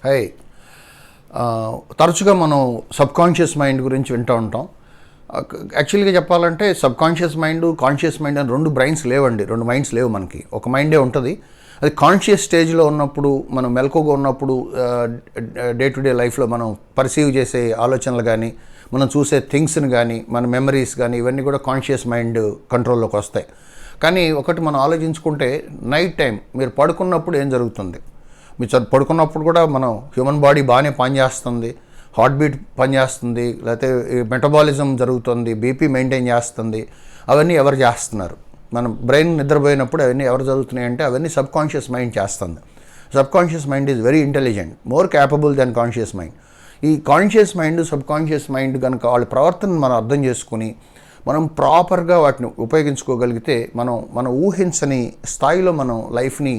High తరచుగా మనం subconscious mind గురించి వింటూ ఉంటాం. యాక్చువల్గా చెప్పాలంటే సబ్కాన్షియస్ మైండ్, కాన్షియస్ మైండ్ అని రెండు బ్రెయిన్స్ లేవండి, రెండు మైండ్స్ లేవు మనకి. ఒక మైండే ఉంటుంది. అది కాన్షియస్ స్టేజ్లో ఉన్నప్పుడు, మనం మెలకుగా ఉన్నప్పుడు, డే టు డే లైఫ్లో మనం పర్సీవ్ చేసే ఆలోచనలు కానీ, మనం చూసే థింగ్స్ని కానీ, మన మెమరీస్ కానీ, ఇవన్నీ కూడా కాన్షియస్ మైండ్ కంట్రోల్లోకి వస్తాయి. కానీ ఒకటి మనం ఆలోచించుకుంటే, నైట్ టైం మీరు పడుకున్నప్పుడు ఏం జరుగుతుంది? మీరు పడుకున్నప్పుడు కూడా మనం హ్యూమన్ బాడీ బాగానే పనిచేస్తుంది, హార్ట్ బీట్ పనిచేస్తుంది, లేకపోతే మెటబాలిజం జరుగుతుంది, బీపీ మెయింటైన్ చేస్తుంది. అవన్నీ ఎవరు చేస్తున్నారు? మనం బ్రెయిన్ నిద్రపోయినప్పుడు అవన్నీ ఎవరు జరుగుతున్నాయి అంటే అవన్నీ సబ్కాన్షియస్ మైండ్ చేస్తుంది. Subconscious mind is very intelligent, more capable than conscious mind. ఈ కాన్షియస్ మైండ్, సబ్కాన్షియస్ మైండ్ కనుక వాళ్ళ ప్రవర్తనను మనం అర్థం చేసుకుని మనం ప్రాపర్గా వాటిని ఉపయోగించుకోగలిగితే మన ఊహించని స్థాయిలో మనం లైఫ్ని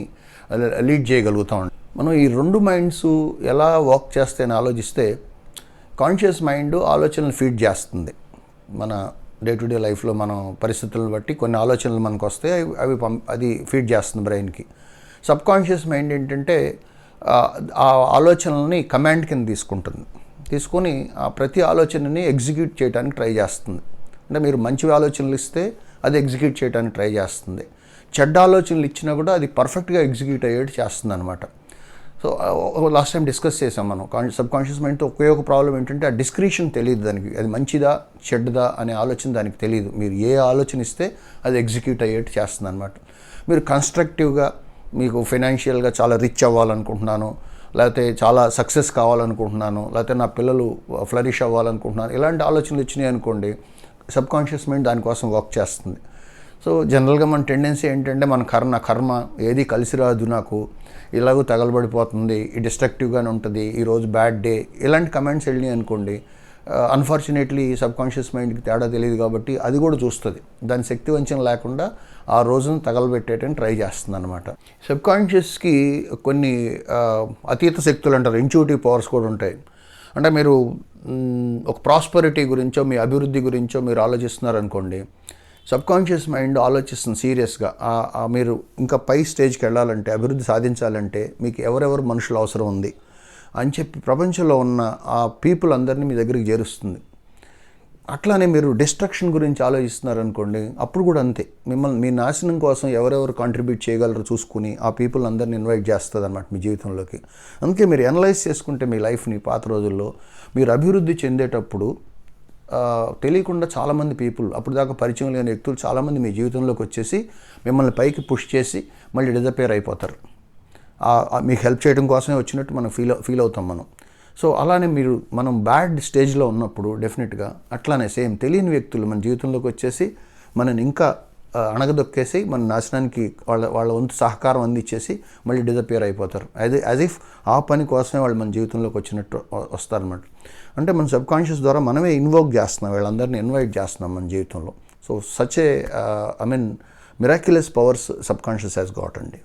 లీడ్ చేయగలుగుతాం. మనం ఈ రెండు మైండ్స్ ఎలా వర్క్ చేస్తాయని ఆలోచిస్తే, కాన్షియస్ మైండ్ ఆలోచనలు ఫీడ్ చేస్తుంది. మన డే టు డే లైఫ్లో మనం పరిస్థితులను బట్టి కొన్ని ఆలోచనలు మనకు వస్తే అది ఫీడ్ చేస్తుంది బ్రెయిన్కి. సబ్కాన్షియస్ మైండ్ ఏంటంటే ఆ ఆలోచనల్ని కమాండ్ కింద తీసుకొని ఆ ప్రతి ఆలోచనని ఎగ్జిక్యూట్ చేయడానికి ట్రై చేస్తుంది. అంటే మీరు మంచి ఆలోచనలు ఇస్తే అది ఎగ్జిక్యూట్ చేయడానికి ట్రై చేస్తుంది. చెడ్డ ఆలోచనలు ఇచ్చినా కూడా అది పర్ఫెక్ట్గా ఎగ్జిక్యూట్ అయ్యేట్టు చేస్తుంది అనమాట. సో లాస్ట్ టైం డిస్కస్ చేసాం మనం. సబ్కాన్షియస్ మైండ్తో ఒకే ఒక ప్రాబ్లం ఏంటంటే ఆ డిస్క్రిషన్ తెలియదు దానికి, అది మంచిదా చెడ్డదా అనే ఆలోచన దానికి తెలియదు. మీరు ఏ ఆలోచన ఇస్తే అది ఎగ్జిక్యూట్ అయ్యేట్టు చేస్తుంది అనమాట. మీరు కన్స్ట్రక్టివ్గా, మీకు ఫైనాన్షియల్గా చాలా రిచ్ అవ్వాలనుకుంటున్నాను, లేకపోతే చాలా సక్సెస్ కావాలనుకుంటున్నాను, లేకపోతే నా పిల్లలు ఫ్లరిష్ అవ్వాలనుకుంటున్నాను, ఇలాంటి ఆలోచనలు వచ్చినాయి అనుకోండి, సబ్కాన్షియస్ మైండ్ దానికోసం వర్క్ చేస్తుంది. సో జనరల్గా మన టెండెన్సీ ఏంటంటే మన కర్మ ఏది కలిసి రాదు, నాకు ఇలాగూ తగలబడిపోతుంది, ఈ డిస్ట్రక్టివ్గానే ఉంటుంది, ఈరోజు బ్యాడ్ డే, ఇలాంటి కమెంట్స్ వెళ్ళినాయి అనుకోండి, అన్ఫార్చునేట్లీ సబ్కాన్షియస్ మైండ్కి తేడా తెలియదు కాబట్టి అది కూడా చూస్తుంది. దాని శక్తి వంచన లేకుండా ఆ రోజును తగలబెట్టేయడానికి ట్రై చేస్తుంది అనమాట. సబ్కాన్షియస్కి కొన్ని అతీత శక్తులు అంటారు, ఇంట్యూటివ్ పవర్స్ కూడా ఉంటాయి. అంటే మీరు ఒక ప్రాస్పరిటీ గురించో, మీ అభివృద్ధి గురించో మీరు ఆలోచిస్తున్నారనుకోండి, సబ్కాన్షియస్ మైండ్ ఆలోచిస్తుంది సీరియస్గా. మీరు ఇంకా పై స్టేజ్కి వెళ్ళాలంటే, అభివృద్ధి సాధించాలంటే మీకు ఎవరెవరు మనుషులు అవసరం ఉంది అని చెప్పి ప్రపంచంలో ఉన్న ఆ పీపుల్ అందరినీ మీ దగ్గరికి చేరుస్తుంది. అట్లానే మీరు డిస్ట్రక్షన్ గురించి ఆలోచిస్తున్నారనుకోండి, అప్పుడు కూడా అంతే. మీ నాశనం కోసం ఎవరెవరు కాంట్రిబ్యూట్ చేయగలరో చూసుకుని ఆ పీపుల్ అందరిని ఇన్వైట్ చేస్తుంది అనమాట మీ జీవితంలోకి. అందుకే మీరు అనలైజ్ చేసుకుంటే మీ లైఫ్ని, పాత రోజుల్లో మీరు అభివృద్ధి చెందేటప్పుడు తెలియకుండా చాలామంది పీపుల్, అప్పుడు దాకా పరిచయం లేని వ్యక్తులు చాలామంది మీ జీవితంలోకి వచ్చేసి మిమ్మల్ని పైకి పుష్ చేసి మళ్ళీ డిజపేర్ అయిపోతారు. మీకు హెల్ప్ చేయడం కోసమే వచ్చినట్టు మనం ఫీల్ అవుతాం మనం. సో అలానే మనం బ్యాడ్ స్టేజ్లో ఉన్నప్పుడు డెఫినెట్గా అట్లానే సేమ్ తెలియని వ్యక్తులు మన జీవితంలోకి వచ్చేసి మనని ఇంకా అణగదొక్కేసి మన నాశనానికి వాళ్ళ వంతు సహకారం అందించేసి మళ్ళీ డిజపేర్ అయిపోతారు. యాజ్ ఇఫ్ ఆ పని కోసమే వాళ్ళు మన జీవితంలోకి వచ్చినట్టు వస్తారన్నమాట. అంటే మన సబ్కాన్షియస్ ద్వారా మనమే ఇన్వోక్ చేస్తున్నాం, వీళ్ళందరినీ ఇన్వైట్ చేస్తున్నాం మన జీవితంలో. So such a miraculous powers subconscious has got అండి.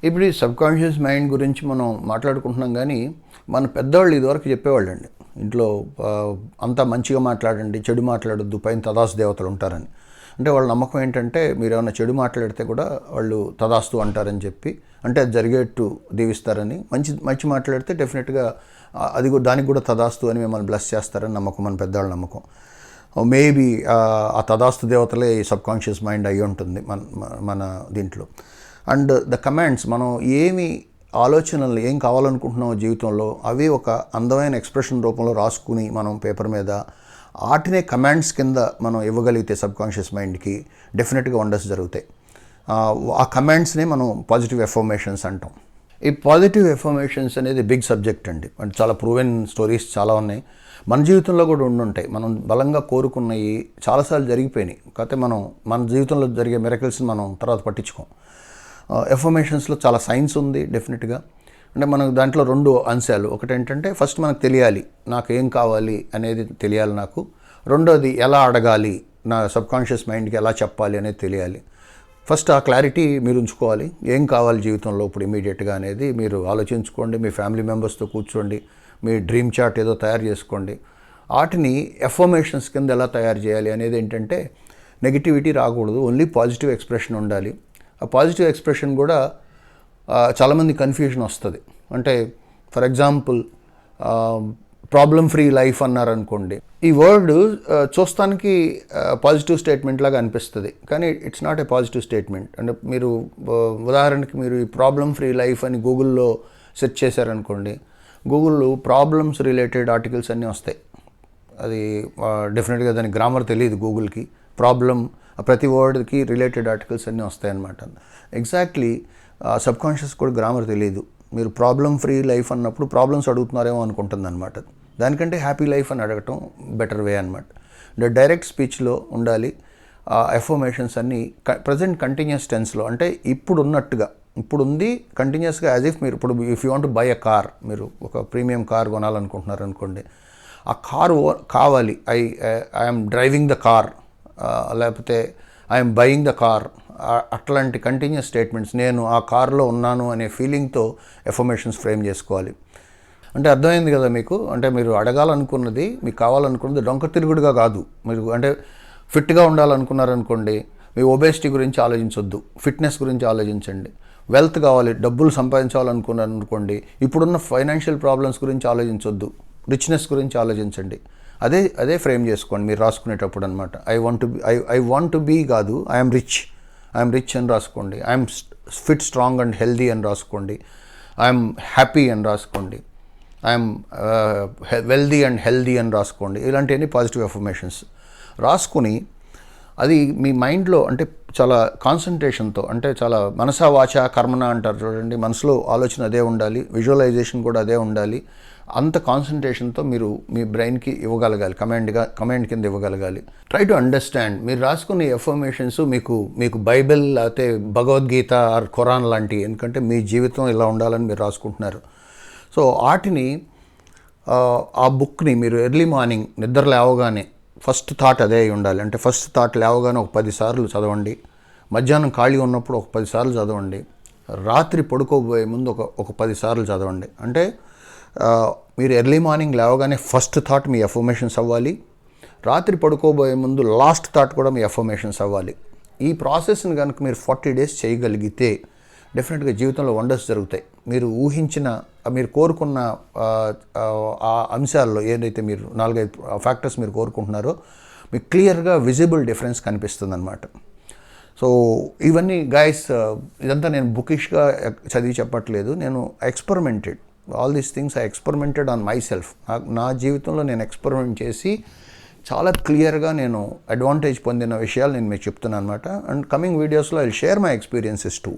ఇప్పుడు ఈ సబ్కాన్షియస్ మైండ్ గురించి మనం మాట్లాడుకుంటున్నాం, కానీ మన పెద్దవాళ్ళు ఇదివరకు చెప్పేవాళ్ళండి, ఇంట్లో అంతా మంచిగా మాట్లాడండి, చెడు మాట్లాడొద్దు, పైన తదాస్తు దేవతలు ఉంటారని. అంటే వాళ్ళ నమ్మకం ఏంటంటే మీరు ఏమైనా చెడు మాట్లాడితే కూడా వాళ్ళు తదాస్తు అంటారని చెప్పి, అంటే అది జరిగేట్టు దీవిస్తారని. మంచి మాట్లాడితే డెఫినెట్గా దానికి కూడా తదాస్తు అని మిమ్మల్ని బ్లెస్ చేస్తారని నమ్మకం, మన పెద్దవాళ్ళ నమ్మకం. మేబీ ఆ తదాస్తు దేవతలే ఈ సబ్కాన్షియస్ మైండ్ అయి ఉంటుంది మన దీంట్లో. అండ్ ద కమాండ్స్, మనం ఏమి ఆలోచనలు ఏం కావాలనుకుంటున్నామో జీవితంలో అవి ఒక అందమైన ఎక్స్ప్రెషన్ రూపంలో రాసుకుని మనం పేపర్ మీద వాటినే కమాండ్స్ కింద మనం ఇవ్వగలిగితే సబ్కాన్షియస్ మైండ్కి డెఫినెట్గా వండర్స్ జరుగుతాయి. ఆ కమాండ్స్నే మనం పాజిటివ్ ఎఫర్మేషన్స్ అంటాం. ఈ పాజిటివ్ ఎఫర్మేషన్స్ అనేది బిగ్ సబ్జెక్ట్ అండి. అంటే చాలా ప్రూవెన్ స్టోరీస్ చాలా ఉన్నాయి, మన జీవితంలో కూడా ఉండుంటాయి. మనం బలంగా కోరుకున్నవి చాలాసార్లు జరిగిపోయినాయి, కాకపోతే మన జీవితంలో జరిగే మిరకల్స్ని మనం తర్వాత పట్టించుకోం. ఎఫర్మేషన్స్లో చాలా సైన్స్ ఉంది డెఫినెట్గా. అంటే మనకు దాంట్లో రెండు అంశాలు, ఒకటి ఏంటంటే ఫస్ట్ మనకు తెలియాలి నాకు ఏం కావాలి అనేది తెలియాలి నాకు. రెండోది ఎలా అడగాలి, నా సబ్కాన్షియస్ మైండ్కి ఎలా చెప్పాలి అనేది తెలియాలి. ఫస్ట్ ఆ క్లారిటీ మీరు ఉంచుకోవాలి, ఏం కావాలి జీవితంలో ఇప్పుడు ఇమీడియట్గా అనేది మీరు ఆలోచించుకోండి. మీ ఫ్యామిలీ మెంబర్స్తో కూర్చోండి, మీ డ్రీమ్ చార్ట్ ఏదో తయారు చేసుకోండి. వాటిని ఎఫర్మేషన్స్ కింద ఎలా తయారు చేయాలి అనేది ఏంటంటే, నెగిటివిటీ రాకూడదు, ఓన్లీ పాజిటివ్ ఎక్స్ప్రెషన్ ఉండాలి. ఆ పాజిటివ్ ఎక్స్ప్రెషన్ కూడా చాలామంది కన్ఫ్యూజన్ వస్తుంది. అంటే for example problem free life అన్నారనుకోండి, ఈ వర్డ్ చూస్తానికి పాజిటివ్ స్టేట్మెంట్ లాగా అనిపిస్తుంది, కానీ it's not a positive statement. అంటే మీరు ఉదాహరణకి మీరు ఈ ప్రాబ్లమ్ ఫ్రీ లైఫ్ అని గూగుల్లో సెర్చ్ చేశారనుకోండి, గూగుల్లో ప్రాబ్లమ్స్ రిలేటెడ్ ఆర్టికల్స్ అన్నీ వస్తాయి. అది డెఫినెట్గా దాని గ్రామర్ తెలియదు గూగుల్కి. ప్రాబ్లం ప్రతి వర్డ్కి రిలేటెడ్ ఆర్టికల్స్ అన్నీ వస్తాయన్నమాట. ఎగ్జాక్ట్లీ సబ్ కాన్షియస్ కూడా గ్రామర్ తెలియదు. మీరు ప్రాబ్లమ్ ఫ్రీ లైఫ్ అన్నప్పుడు ప్రాబ్లమ్స్ అడుగుతున్నారేమో అనుకుంటుంది అనమాట. దానికంటే హ్యాపీ లైఫ్ అని అడగటం బెటర్ వే అనమాట. డైరెక్ట్ స్పీచ్లో ఉండాలి. ఎఫర్మేషన్స్ అన్నీ ప్రజెంట్ కంటిన్యూస్ టెన్స్లో, అంటే ఇప్పుడు ఉన్నట్టుగా, ఇప్పుడు ఉంది కంటిన్యూస్గా, యాజ్ ఇఫ్ మీరు ఇప్పుడు if you want to buy a car, మీరు ఒక ప్రీమియం కార్ కొనాలనుకుంటున్నారు అనుకోండి, ఆ కారు కావాలి, ఐఎమ్ డ్రైవింగ్ ద కార్, లేకపోతే ఐఎమ్ బయింగ్ ద కార్, అట్లాంటి కంటిన్యూస్ స్టేట్మెంట్స్, నేను ఆ కార్లో ఉన్నాను అనే ఫీలింగ్తో ఎఫర్మేషన్స్ ఫ్రేమ్ చేసుకోవాలి. అంటే అర్థమైంది కదా మీకు? అంటే మీరు అడగాలనుకున్నది, మీకు కావాలనుకున్నది డొంక తిరుగుడుగా కాదు. మీరు అంటే ఫిట్గా ఉండాలనుకున్నారనుకోండి, మీ ఒబేసిటీ గురించి ఆలోచించొద్దు, ఫిట్నెస్ గురించి ఆలోచించండి. వెల్త్ కావాలి, డబ్బులు సంపాదించాలనుకున్నారనుకోండి, ఇప్పుడున్న ఫైనాన్షియల్ ప్రాబ్లమ్స్ గురించి ఆలోచించొద్దు, రిచ్నెస్ గురించి ఆలోచించండి. అదే ఫ్రేమ్ చేసుకోండి మీరు రాసుకునేటప్పుడు అనమాట. ఐ వాంట్ టు బీ కాదు, ఐఎమ్ రిచ్ అని రాసుకోండి. I'm fit, strong and healthy అని రాసుకోండి. ఐఎమ్ హ్యాపీ అని రాసుకోండి. ఐఎమ్ వెల్దీ అండ్ హెల్దీ అని రాసుకోండి. ఇలాంటివన్నీ పాజిటివ్ ఎఫర్మేషన్స్ రాసుకుని అది మీ మైండ్లో అంటే చాలా కాన్సన్ట్రేషన్తో, అంటే చాలా మనసా వాచ కర్మన అంటారు చూడండి, మనసులో ఆలోచన అదే ఉండాలి, విజువలైజేషన్ కూడా అదే ఉండాలి. అంత కాన్సన్ట్రేషన్తో మీరు మీ బ్రెయిన్కి ఇవ్వగలగాలి, కమాండ్ కింద ఇవ్వగలగాలి. Try to understand. మీరు రాసుకునే ఎఫర్మేషన్స్ మీకు బైబిల్ లేకపోతే భగవద్గీత ఆర్ ఖురాన్ లాంటివి, ఎందుకంటే మీ జీవితం ఇలా ఉండాలని మీరు రాసుకుంటున్నారు. సో వాటిని ఆ బుక్ని మీరు ఎర్లీ మార్నింగ్ నిద్ర లేవగానే ఫస్ట్ థాట్ అదే అయి ఉండాలి. అంటే ఫస్ట్ థాట్ లేవగానే ఒక 10 సార్లు చదవండి, మధ్యాహ్నం ఖాళీ ఉన్నప్పుడు ఒక 10 సార్లు చదవండి, రాత్రి పడుకోబోయే ముందు ఒక 10 సార్లు చదవండి. అంటే మీరు ఎర్లీ మార్నింగ్ లేవగానే ఫస్ట్ థాట్ మీ ఎఫర్మేషన్స్ అవ్వాలి, రాత్రి పడుకోబోయే ముందు లాస్ట్ థాట్ కూడా మీ ఎఫర్మేషన్స్ అవ్వాలి. ఈ ప్రాసెస్ని కనుక మీరు 40 days చేయగలిగితే డెఫినెట్గా జీవితంలో వండర్స్ జరుగుతాయి. మీరు ఊహించిన, మీరు కోరుకున్న ఆ అంశాల్లో ఏదైతే మీరు 4-5 ఫ్యాక్టర్స్ మీరు కోరుకుంటున్నారో మీకు క్లియర్గా విజిబుల్ డిఫరెన్స్ కనిపిస్తుంది అనమాట. సో ఇవన్నీ గైస్, ఇదంతా నేను బుకిష్గా చదివి చెప్పట్లేదు, నేను experimented. All these things I experimented on my self. నా జీవితంలో నేను ఎక్స్పెరిమెంట్ చేసి చాలా క్లియర్గా నేను అడ్వాంటేజ్ పొందిన విషయాలు నేను మీకు చెప్తున్నాను అనమాట. అండ్ కమింగ్ వీడియోస్లో I will share my experiences two.